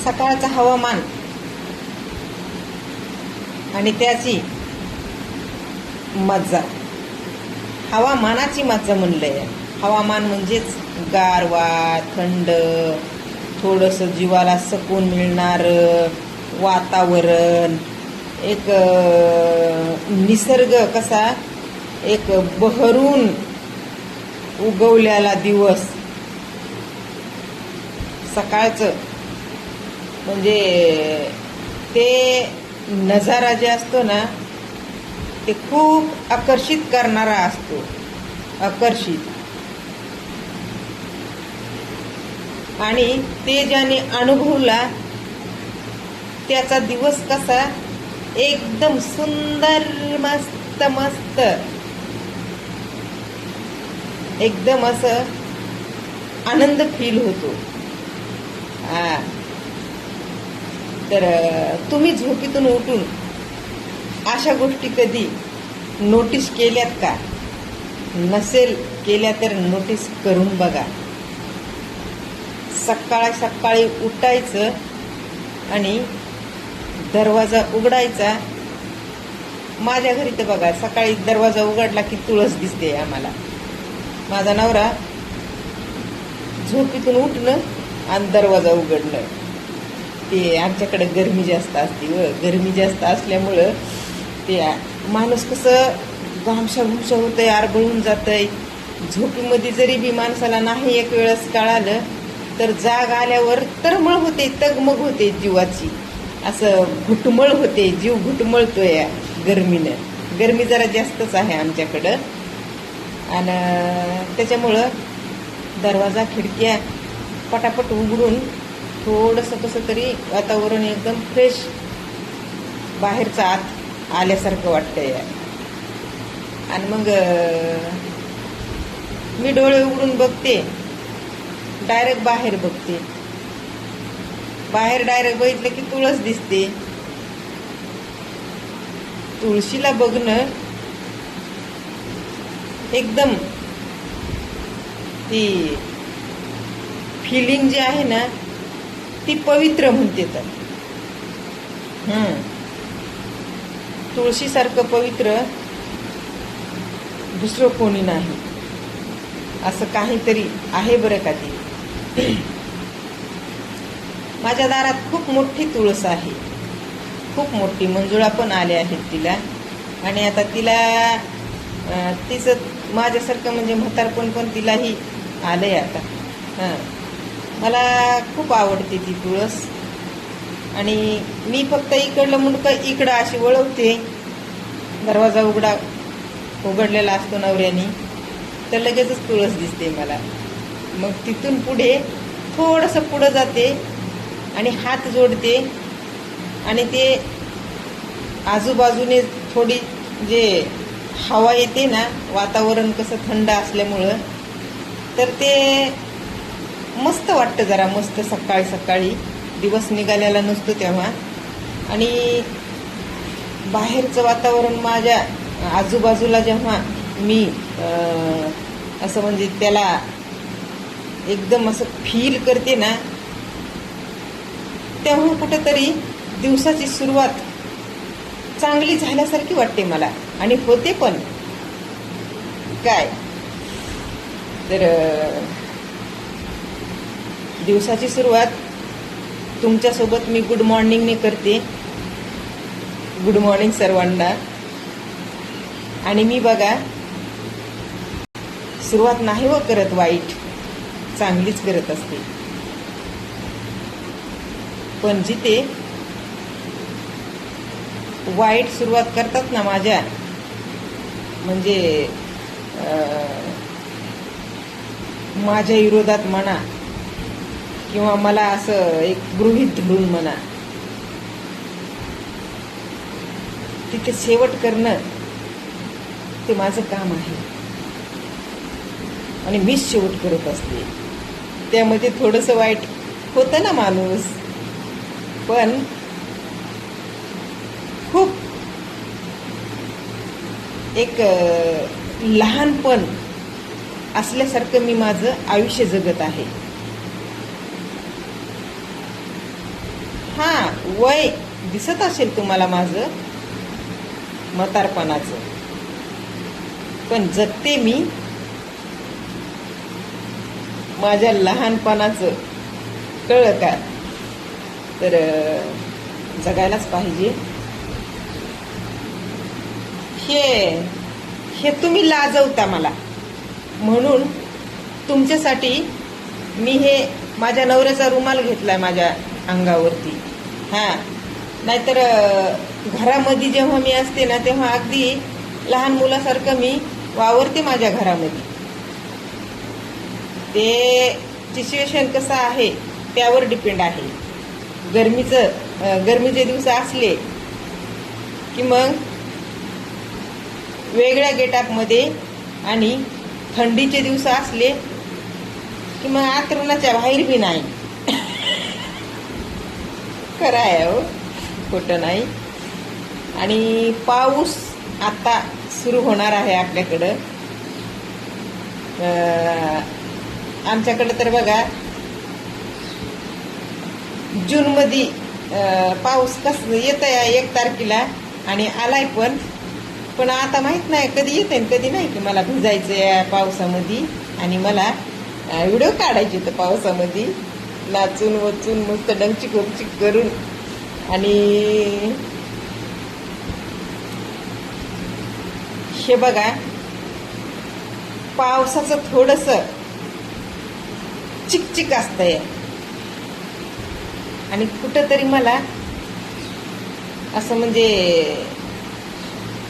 सकाळचं हवामान आणि त्याची मज्जा, हवामानाची मज्जा म्हणलंय. हवामान म्हणजेच गारवा, थंड, थोडंसं जीवाला सकून मिळणारं वातावरण, एक निसर्ग कसा एक बहरून उगवलेला दिवस. सकाळचं म्हणजे ते नजारा जे असतो ना ते खूप आकर्षित करणारा असतो. आकर्षित. आणि ते ज्याने अनुभवला त्याचा दिवस कसा एकदम सुंदर, मस्त मस्त, एकदम असं आनंद फील होतो. तर तुम्ही झोपेतून उठून अशा गोष्टी कधी नोटीस केल्यात का? नसेल केल्या तर नोटीस करून बघा. सकाळी उठायचं आणि दरवाजा उघडायचा. माझ्या घरी तर बघा, सकाळी दरवाजा उघडला की तुळस दिसते आम्हाला. माझा नवरा झोपेतून उठणं आणि दरवाजा उघडणं, ते आमच्याकडे गरमी जास्त असते व गरमी जास्त असल्यामुळं ते माणूस कसं घामशा होतंय, आरबळून जातंय. झोपेमध्ये जरी बी माणसाला नाही एक वेळेस कळालं तर जाग आल्यावर तरमळ होते, तगमग होते जीवाची, असं घुटमळ होते, जीव घुटमळतोय गरमीनं. गरमी जरा जास्तच आहे आमच्याकडं आणि त्याच्यामुळं दरवाजा खिडक्या पटापट उघडून थोडंसं कसं तरी वातावरण एकदम फ्रेश, बाहेरचं आत आल्यासारखं वाटतंय. आणि मग मी डोळे उघडून बघते, डायरेक्ट बाहेर बघते. बाहेर डायरेक्ट बघितलं की तुळस दिसते. तुळशीला बघणं एकदम ती फिलिंग जी आहे ना ती पवित्र म्हणते. तर तुळशीसारखं पवित्र दुसरं कोणी नाही, असं काहीतरी आहे बरं का. ती माझ्या दारात खूप मोठी तुळस आहे, खूप मोठी. मंजुळा पण आल्या आहेत तिला. आणि आता तिला तिचं माझ्यासारखं म्हणजे म्हातारपण पण तिलाही आलंय आता. मला खूप आवडते ती तुळस. आणि मी फक्त इकडलं मुंडकं इकडं अशी वळवते. दरवाजा उघडलेला असतो नवऱ्याने तर लगेचच तुळस दिसते मला. मग तिथून पुढे थोडंसं पुढं जाते आणि हात जोडते आणि ते आजूबाजूने थोडी जे हवा येते ना, वातावरण कसं थंड असल्यामुळं तर ते मस्त वाटतं जरा. मस्त सकाळी दिवस निघालेला नसतो तेव्हा. आणि बाहेरचं वातावरण माझ्या आजूबाजूला जेव्हा मी असं म्हणजे त्याला एकदम असं फील करते ना, तेव्हा कुठेतरी दिवसाची सुरुवात चांगली झाल्यासारखी वाटते मला. आणि होते पण काय तर दिवसाची सुरुवात तुमच्यासोबत मी गुड मॉर्निंगने करते. गुड मॉर्निंग सर्वांना. आणि मी बघा सुरुवात नाही व करत वाईट, चांगलीच करत असते. पण जिथे वाईट सुरुवात करतात ना माझ्या, म्हणजे माझ्या विरोधात म्हणा किंवा मला असं एक गृहीत धरून म्हणा, तिथे शेवट करणं ते माझं काम आहे. आणि मीच शेवट करत असते. त्यामध्ये थोडंसं वाईट होतं ना माणूस, पण खूप एक लहानपण असल्यासारखं मी माझं आयुष्य जगत आहे. वय दिसत असेल तुम्हाला माझं म्हातारपणाचं, पण जगते मी माझ्या लहानपणाचं. कळलं का? तर जगायलाच पाहिजे. हे तुम्ही लाजवता मला, म्हणून तुमच्यासाठी मी हे माझ्या नवऱ्याचा रुमाल घेतलाय माझ्या अंगावरती. नाहीतर घरामध्ये जेव्हा मी असते ना, तेव्हा अगदी लहान मुलासारखं मी वावरते माझ्या घरामध्ये. ते सिच्युएशन कसं आहे त्यावर डिपेंड आहे. गरमीचे दिवस असले की मग वेगळ्या गेटअपमध्ये, आणि थंडीचे दिवस असले की मग आतरुणाच्या बाहेर बी नाही. खरं आहे हो, खोटं नाही. आणि पाऊस आता सुरू होणार आहे आपल्याकडं. आमच्याकडे तर बघा जूनमध्ये पाऊस कसं येत आहे 1 तारखेला, आणि आलाय पण आता माहित नाही कधी येते कधी नाही. की मला भिजायचं या पावसामध्ये, आणि मला व्हिडिओ काढायचे तर पावसामध्ये नाचून वचून मस्त डंगचिक करून. आणि हे बघा, पावसाचं थोडंसं चिकचिक असतंय, आणि कुठंतरी मला असं म्हणजे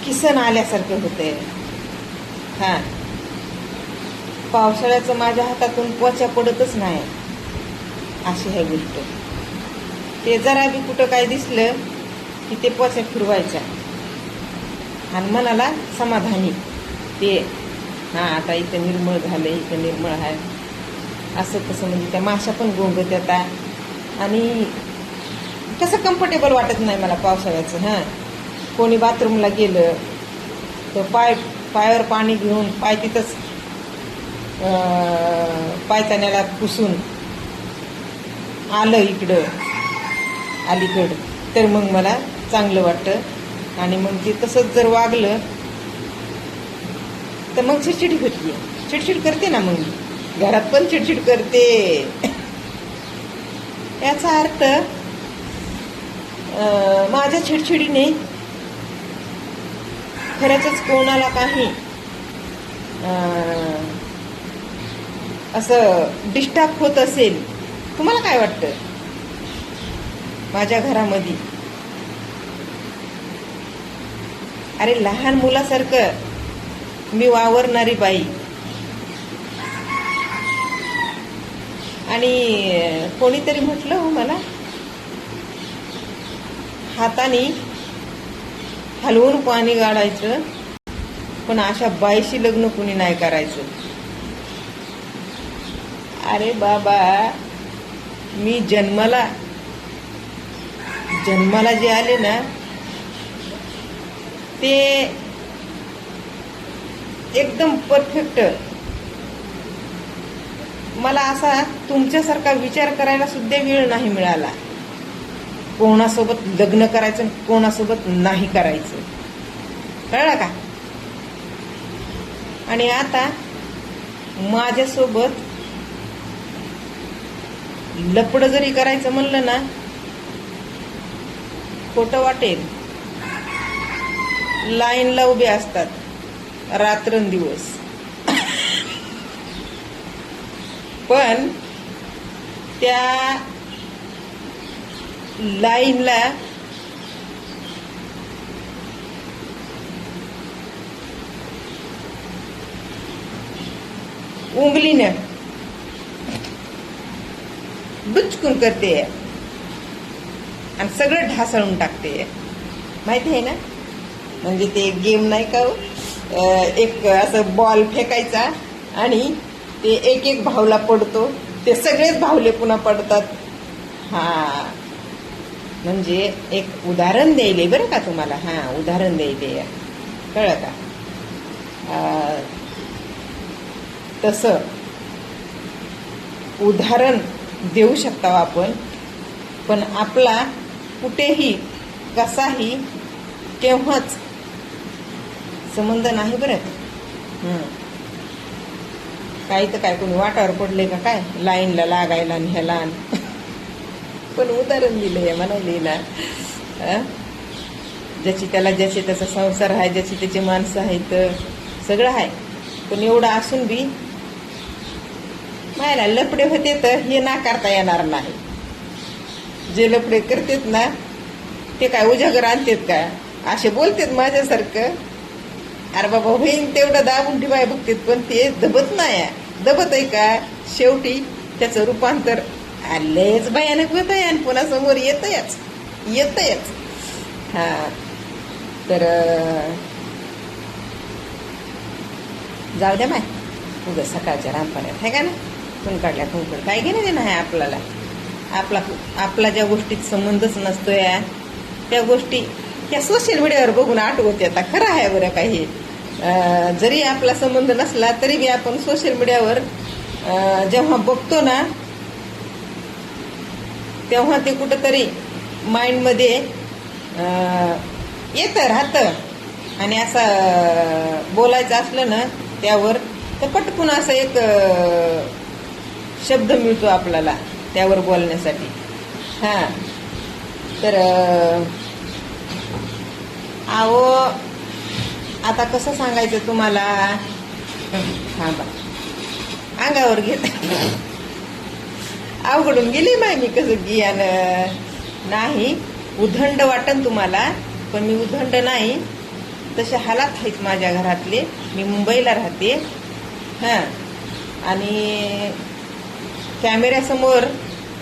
किसन आल्यासारखं होतंय. पावसाळ्याचं माझ्या हातातून पोचा पडतच नाही, अशी आहे गोष्ट. ते जरा बी कुठं काय दिसलं की ते पोचा फिरवायचा, आणि मनाला समाधानी ते आता इथं निर्मळ झालं, इथं निर्मळ आहे, असं तसं. म्हणजे त्या माशा पण गोंगत येतात, आणि कसं कम्फर्टेबल वाटत नाही मला पावसाळ्याचं. कोणी बाथरूमला गेलं तर पायावर पाणी घेऊन पाय तिथंच पायताण्याला पुसून आलं इकडं अलीकडं, तर मग मला चांगलं वाटतं. आणि मग ते तसंच जर वागलं तर मग चिडचिड होती, चिडचिड करते ना, मग घरात पण चिडचिड करते. याचा अर्थ माझ्या चिडचिडीने खरंच कोणाला काही असं डिस्टर्ब होत असेल. तुम्हाला काय वाटतं? माझ्या घरामध्ये अरे लहान मुलासारखं मी वावरणारी बाई, आणि कोणीतरी म्हटलं हो मला, हाताने हलवून पाणी गाळायचं, पण अशा बाईशी लग्न कोणी नाही करायचं. अरे बाबा, मी जन्माला जे आले ना, ते एकदम परफेक्ट. मला असा तुमच्यासारखा विचार करायला सुद्धा वेळ नाही मिळाला. कोणासोबत लग्न करायचं, कोणासोबत नाही करायचं, कळलं का? आणि आता माझ्यासोबत लपड जरी करायचं म्हणलं ना, खोटं वाटेल. लाईनला उभे असतात रात्रंदिवस, पण त्या लाईनला उंगलीनं डुचकून करते आणि सगळं ढासळून टाकते. माहिती आहे ना? म्हणजे ते गेम नाही का, एक असं बॉल फेकायचा आणि ते एक भावला पडतो, ते सगळेच भावले पुन्हा पडतात. म्हणजे एक उदाहरण द्यायले बरं का तुम्हाला. उदाहरण द्यायले, कळलं का? तसं उदाहरण देऊ शकता आपण, पण आपला कुठेही कसाही केव्हाच संबंध नाही बरं. काही तर काय कोणी वाटावर पडले का काय लाईनला लागायला आणि ह्याला पण उदाहरण दिलंय म्हणाले ना. ज्याची त्याला ज्याचे त्याचा संसार आहे, ज्याची त्याची माणसं आहेत, सगळं आहे. पण एवढं असून बी मायला लपडे होते तर हे नाकारता येणार नाही. जे लपडे करतेत ना ते काय उजागर आणतेत का असे बोलतेत माझ्यासारखं. अरे बाबा होईन तेवढं दाबून ठेवाय बघतेत पण ते दबत नाही. दबत आहे का शेवटी त्याचं रूपांतर लयच भयानक होत आहे आणि पुन्हा समोर येतयच. हा तर जाऊ द्या माय उद्या सकाळच्या रामपाण्यात आहे का ना कुंकाडल्या कुंकड काय घेणं देणं आहे आपल्याला. आपला ज्या गोष्टीत संबंधच नसतोय त्या गोष्टी त्या सोशल मीडियावर बघून आठवत येतात. खरं आहे बरं काही जरी आपला संबंध नसला तरी बी आपण सोशल मीडियावर जेव्हा बघतो ना तेव्हा ते कुठंतरी माइंडमध्ये येतं राहतं. आणि असं बोलायचं असलं ना त्यावर तर पटकून असं एक शब्द मिळतो आपल्याला त्यावर बोलण्यासाठी. हां तर अहो आता कसं सांगायचं तुम्हाला. हां बा अंगावर घेत अवघडून गेली माय मी कसं गियान नाही. उधंड वाटन तुम्हाला पण मी उधंड नाही. तसे हालात आहेत माझ्या घरातले. मी मुंबईला राहते. हां आणि कॅमेऱ्यासमोर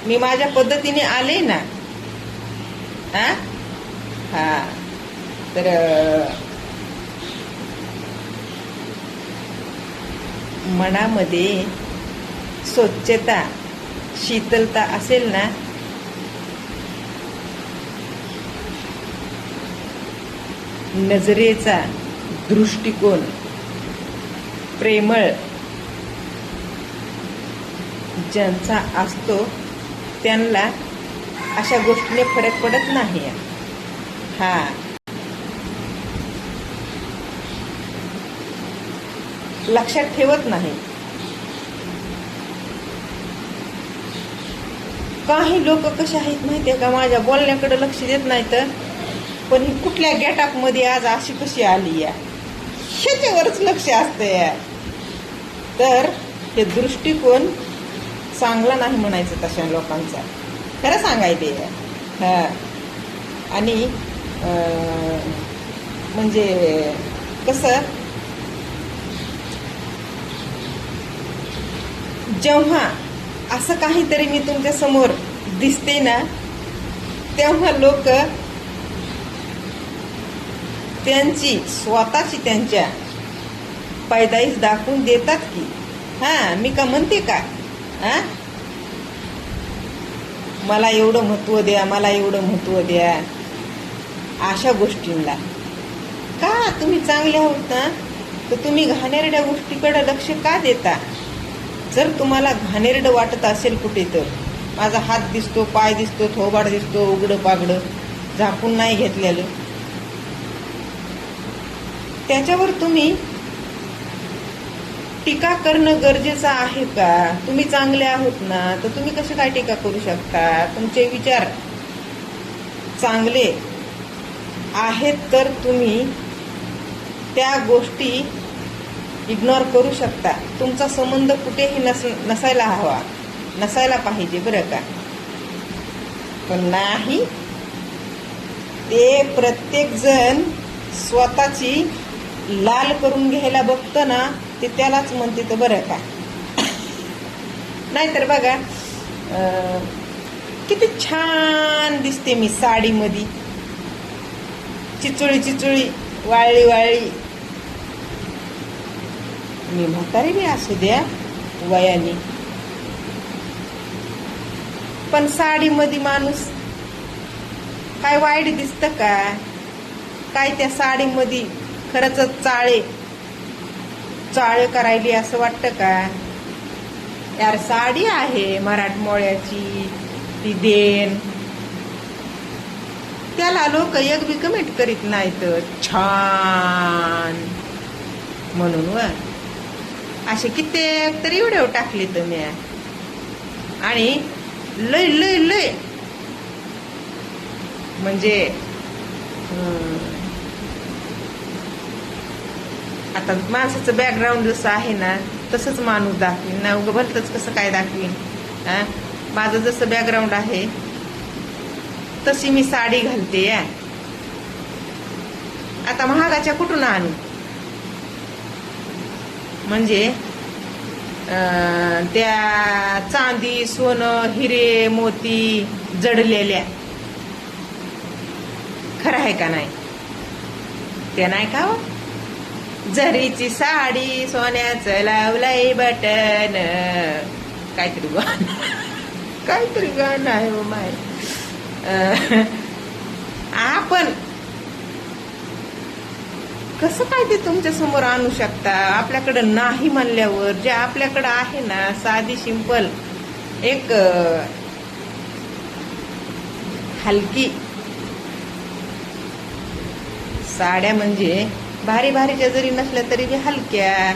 मी माझ्या पद्धतीने आले ना. हां तर मनामध्ये स्वच्छता शीतलता असेल ना नजरेचा दृष्टिकोन प्रेमळ ज्यांचा असतो त्यांना अशा गोष्टीने फरक पडत नाही. हा लक्षात ठेवत नाही. काही लोक कसे आहेत माहितीये का माझ्या बोलण्याकडे लक्ष देत नाहीत पण ही कुठल्या गेटअप मध्ये आज अशी कशी आली ह्याच्यावरच लक्ष असतंय. तर हे दृष्टिकोन चांगला नाही म्हणायचं तशा लोकांचा. खरं सांगायचे. हा आणि म्हणजे कसं जेव्हा असं काहीतरी मी तुमच्या समोर दिसते ना तेव्हा लोक त्यांची स्वतःची त्यांच्या पैदाईश दाखवून देतात की. हा मी का म्हणते का मला एवढं महत्व द्या, मला एवढं महत्व द्या अशा गोष्टींना. का तुम्ही चांगले आहोत ना तर तुम्ही घाणेरड्या गोष्टीकडे लक्ष का देता. जर तुम्हाला घाणेरडं वाटत असेल कुठे तर माझा हात दिसतो, पाय दिसतो, थोबाड दिसतो, उघडं पागडं झाकून नाही घेतलेलं त्याच्यावर तुम्ही टीका करणं गरजेचं आहे का. तुम्ही चांगले आहोत ना तर तुम्ही कसे काय टीका करू शकता. तुमचे विचार चांगले आहेत तर तुम्ही त्या गोष्टी इग्नोर करू शकता. तुमचा संबंध कुठेही नसायला पाहिजे बरं का. पण नाही ते प्रत्येक जण स्वतःची लाल करून घ्यायला बघतं ना ते त्यालाच म्हणते तर बरं का. नाहीतर बघा किती छान दिसते मी साडीमध्ये चिचुळी वाळली. मी म्हातारी बी असू द्या वयाने पण साडीमध्ये माणूस काय वाईट दिसतं का. काय त्या साडीमध्ये खरंच चाळे करायली असं वाटतं का. यार साडी आहे मराठमोळ्याची ती देन त्याला लोक एक बी कमेंट करीत नाहीत छान म्हणून. व असे कित्येक तरी व्हिडिओ टाकले तुम्ही आणि लय लय लय म्हणजे आता माणसाचं बॅकग्राऊंड जसं आहे ना तसंच माणूस दाखवीन ना. उगं भलतंच कसं काय दाखवीन. माझं जसं बॅकग्राऊंड आहे तशी मी साडी घालते. आता महागाच्या कुठून आणू म्हणजे त्या चांदी सोनं हिरे मोती जडलेल्या खरं आहे का नाही. ते नाही का हो. जरीची साडी सोन्याचं लावलंय बटन काहीतरी गाणं आहे हो माय. आपण कसं काय ते तुमच्या समोर आणू शकता. आपल्याकडं नाही म्हणल्यावर जे आपल्याकडं आहे ना साधी सिंपल एक हलकी साड्या म्हणजे भारी भारीच्या जरी नसल्या तरी बी हलक्या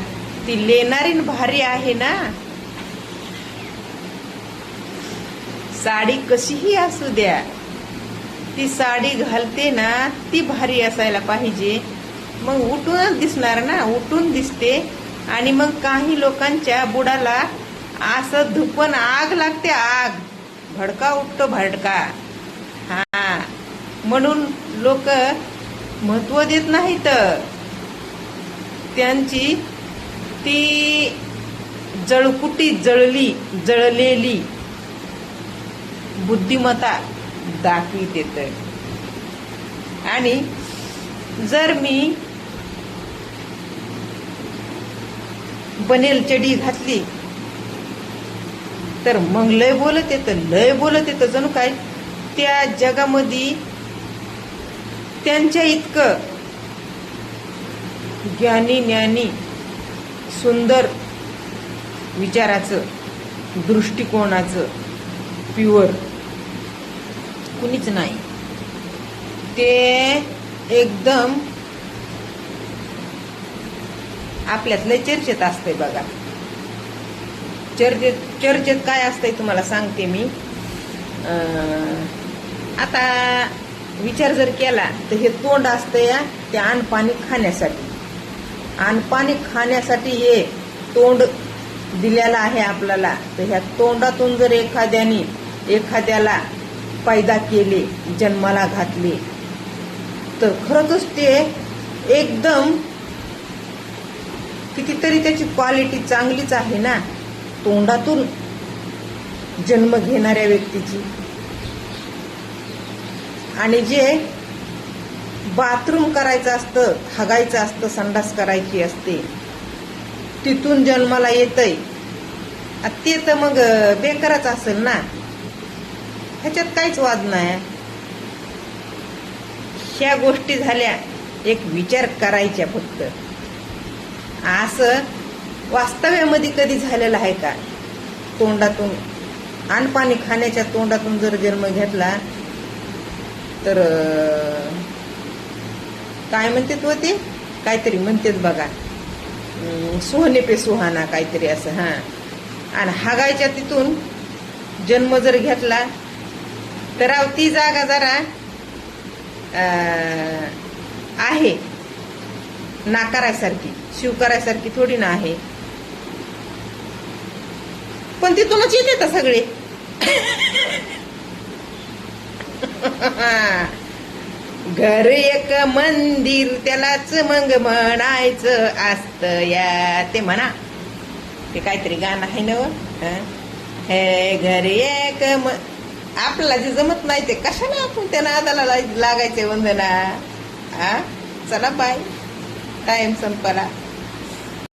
ती लेणारी भारी आहे ना. साडी कशीही असू द्या ती साडी घालते ना ती भारी असायला पाहिजे. मग उठूनच दिसणार ना. उठून दिसते आणि मग काही लोकांच्या बुडाला असं धुपण आग लागते. आग भडका उठतो भडका. हा म्हणून लोक महत्व देत नाहीत. त्यांची ती जळकुटी जळलेली बुद्धिमत्ता दाखविते. तर आणि जर मी बनेल चडी घातली तर मग लय बोलत येतं जणू काय त्या जगामध्ये त्यांच्या इतकं ज्ञानी सुंदर विचाराचं दृष्टिकोनाचं प्युअर कुणीच नाही. ते एकदम आपल्यातलं चर्चेत असतंय बघा. चर्चेत काय असतंय तुम्हाला सांगते मी. आता विचार जर केला तर हे तोंड असतंय ते अन्न पाणी खाण्यासाठी हे तोंड दिलेलं आहे आपल्याला. तर ह्या तोंडातून जर एखाद्याला पैदा केले जन्माला घातले तर खरंच ते एकदम कितीतरी त्याची क्वालिटी चांगलीच आहे ना. तोंडातून जन्म घेणाऱ्या व्यक्तीची. आणि जे बाथरूम करायचं असतं हागायचं असतं संडास करायची असते तिथून जन्माला येतंय ते तर मग बेकारच असेल ना. ह्याच्यात काहीच वाद नाही. ह्या गोष्टी झाल्या एक विचार करायच्या फक्त. असं वास्तव्यामध्ये कधी झालेलं आहे का. तोंडातून अन्न पाणी खाण्याच्या तोंडातून जर जन्म घेतला तर काय म्हणतात होते काहीतरी म्हणतात बघा सुहाने पे सुहाना काहीतरी असं. हा आणि हागायच्या तिथून जन्म जर घेतला तर ती जागा जरा आहे नाकारायसारखी स्वीकारायसारखी थोडी ना आहे. पण तिथूनच येते तर सगळे. घर एक मंदिर त्यालाच मग म्हणायचं असतं या. ते म्हणा ते काहीतरी गाणं आहे ना. हे घर एक आपल्याला जे जमत नाही ते कशाला आपण त्या नादाला लागायचे वंदना. चला बाय टाइम संपला.